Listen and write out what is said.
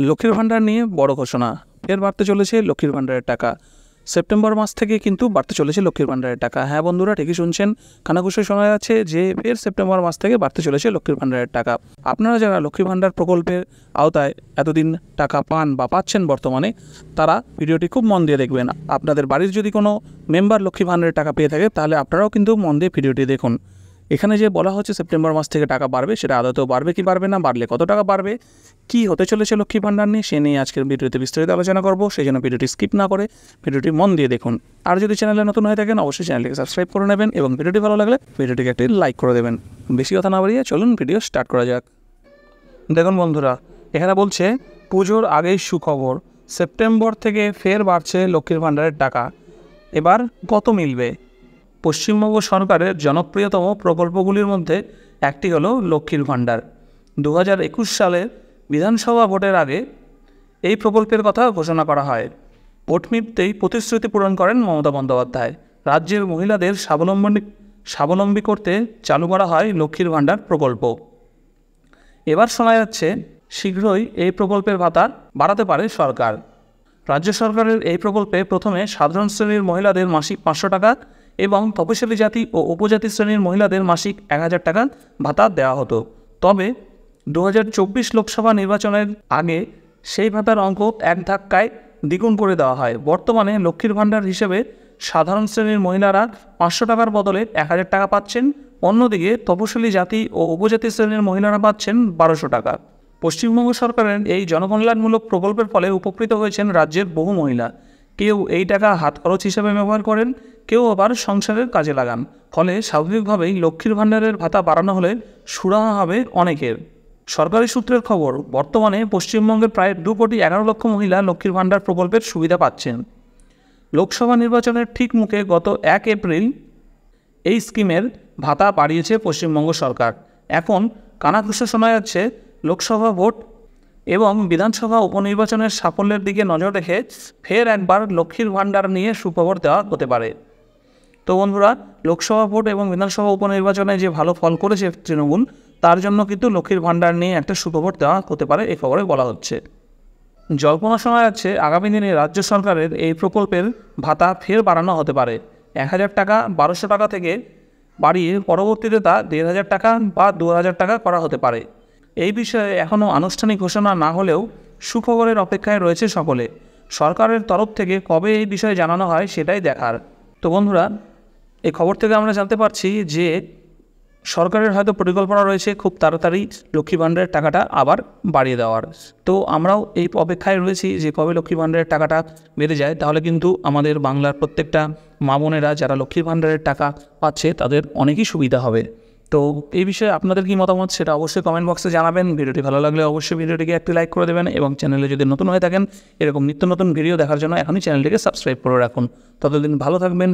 লক্ষ্মীর ভাণ্ডার নিয়ে বড় ঘোষণা, ফের বাড়তে চলেছে লক্ষ্মীর ভাণ্ডারের টাকা। সেপ্টেম্বর মাস থেকে কিন্তু বাড়তে চলেছে লক্ষ্মীর ভাণ্ডারের টাকা। হ্যাঁ বন্ধুরা, ঠিকই শুনছেন, কানাঘুষে শোনা যাচ্ছে যে ফের সেপ্টেম্বর মাস থেকে বাড়তে চলেছে লক্ষ্মীর ভাণ্ডারের টাকা। আপনারা যারা লক্ষ্মীর ভাণ্ডার প্রকল্পের আওতায় এতদিন টাকা পান বা পাচ্ছেন বর্তমানে, তারা ভিডিওটি খুব মন দিয়ে দেখবেন। আপনাদের বাড়ির যদি কোনো মেম্বার লক্ষ্মীর ভাণ্ডারের টাকা পেয়ে থাকে, তাহলে আপনারাও কিন্তু মন দিয়ে ভিডিওটি দেখুন। এখানে যে বলা হচ্ছে সেপ্টেম্বর মাস থেকে টাকা বাড়বে, সেটা আদতেও বাড়বে কি বাড়বে না, বাড়লে কত টাকা বাড়বে, কী হতে চলেছে লক্ষ্মী ভাণ্ডার নিয়ে, সে নিয়ে আজকের ভিডিওতে বিস্তারিত আলোচনা করব। সেই জন্য ভিডিওটি স্কিপ না করে ভিডিওটি মন দিয়ে দেখুন। আর যদি চ্যানেলে নতুন হয়ে থাকেন, অবশ্যই চ্যানেলটিকে সাবস্ক্রাইব করে নেবেন এবং ভিডিওটি ভালো লাগলে ভিডিওটিকে একটি লাইক করে দেবেন। বেশি কথা না বাড়িয়ে চলুন ভিডিও স্টার্ট করা যাক। দেখুন বন্ধুরা, এখানে বলছে পুজোর আগেই সুখবর, সেপ্টেম্বর থেকে ফের বাড়ছে লক্ষ্মীর ভাণ্ডারের টাকা। এবার কত মিলবে? পশ্চিমবঙ্গ সরকারের জনপ্রিয়তম প্রকল্পগুলির মধ্যে একটি হলো লক্ষ্মীর ভাণ্ডার। 2021 সালে বিধানসভা ভোটের আগে এই প্রকল্পের কথা ঘোষণা করা হয়। ভোট মিটতেই প্রতিশ্রুতি পূরণ করেন মমতা বন্দ্যোপাধ্যায়। রাজ্যের মহিলাদের স্বাবলম্বী করতে চালু করা হয় লক্ষ্মীর ভাণ্ডার প্রকল্প। এবার শোনা যাচ্ছে শীঘ্রই এই প্রকল্পের ভাতা বাড়াতে পারে সরকার। রাজ্য সরকারের এই প্রকল্পে প্রথমে সাধারণ শ্রেণীর মহিলাদের মাসিক 500 টাকা এবং তপশিলি জাতি ও উপজাতি শ্রেণীর মহিলাদের মাসিক 1000 টাকা ভাতা দেওয়া হতো। তবে 2024 লোকসভা নির্বাচনের আগে সেই ভাতার অঙ্ক এক ধাক্কায় দ্বিগুণ করে দেওয়া হয়। বর্তমানে লক্ষ্মীর ভাণ্ডার হিসেবে সাধারণ শ্রেণীর মহিলারা 500 টাকার বদলে 1000 টাকা পাচ্ছেন। অন্যদিকে তপশিলি জাতি ও উপজাতি শ্রেণীর মহিলারা পাচ্ছেন 1200 টাকা। পশ্চিমবঙ্গ সরকারের এই জনকল্যাণমূলক প্রকল্পের ফলে উপকৃত হয়েছেন রাজ্যের বহু মহিলা। কেউ এই টাকা হাত খরচ হিসেবে ব্যবহার করেন, কেউ আবার সংসারের কাজে লাগান। ফলে স্বাভাবিকভাবেই লক্ষ্মীর ভাণ্ডারের ভাতা বাড়ানো হলে সুরাহা হবে অনেকের। সরকারি সূত্রের খবর, বর্তমানে পশ্চিমবঙ্গের প্রায় 2,11 লক্ষ মহিলা লক্ষ্মীর ভাণ্ডার প্রকল্পের সুবিধা পাচ্ছেন। লোকসভা নির্বাচনের ঠিক মুখে গত 1 এপ্রিল এই স্কিমের ভাতা বাড়িয়েছে পশ্চিমবঙ্গ সরকার। এখন কানাঘুষে শোনা যাচ্ছে লোকসভা ভোট এবং বিধানসভা উপনির্বাচনের সাফল্যের দিকে নজর রেখে ফের একবার লক্ষ্মীর ভাণ্ডার নিয়ে সুখবর দেওয়া হতে পারে। তো বন্ধুরা, লোকসভা ভোট এবং বিধানসভা উপনির্বাচনে যে ভালো ফল করেছে তৃণমূল, তার জন্য কিন্তু লক্ষ্মীর ভাণ্ডার নিয়ে একটা সুখবর দেওয়া হতে পারে, এই খবরে বলা হচ্ছে। জল্পনা শোনা যাচ্ছে আগামী দিনে রাজ্য সরকারের এই প্রকল্পের ভাতা ফের বাড়ানো হতে পারে। 1000 টাকা 1200 টাকা থেকে বাড়িয়ে পরবর্তীতে তা 1500 টাকা বা 2000 টাকা করা হতে পারে। এই বিষয়ে এখনও আনুষ্ঠানিক ঘোষণা না হলেও সুখবরের অপেক্ষায় রয়েছে সকলে। সরকারের তরফ থেকে কবে এই বিষয়ে জানানো হয় সেটাই দেখার। তো বন্ধুরা, এই খবর থেকে আমরা জানতে পারছি যে সরকারের হয়তো পরিকল্পনা রয়েছে খুব তাড়াতাড়ি লক্ষ্মী ভাণ্ডারের টাকাটা আবার বাড়িয়ে দেওয়ার। তো আমরাও এই অপেক্ষায় রয়েছি যে কবে লক্ষ্মী ভাণ্ডারের টাকাটা বেড়ে যায়, তাহলে কিন্তু আমাদের বাংলার প্রত্যেকটা মা বোনেরা যারা লক্ষ্মী ভাণ্ডারের টাকা পাচ্ছে তাদের অনেকই সুবিধা হবে। তো এই বিষয়ে আপনাদের কি মতামত সেটা অবশ্যই কমেন্ট বক্সে জানাবেন। ভিডিওটি ভালো লাগলে অবশ্যই ভিডিওটিকে একটি লাইক করে দেবেন এবং চ্যানেলে যদি নতুন হয়ে থাকেন এরকম নিত্য নতুন ভিডিও দেখার জন্য এখনই চ্যানেলটিকে সাবস্ক্রাইব করে রাখুন। ততদিন ভালো থাকবেন।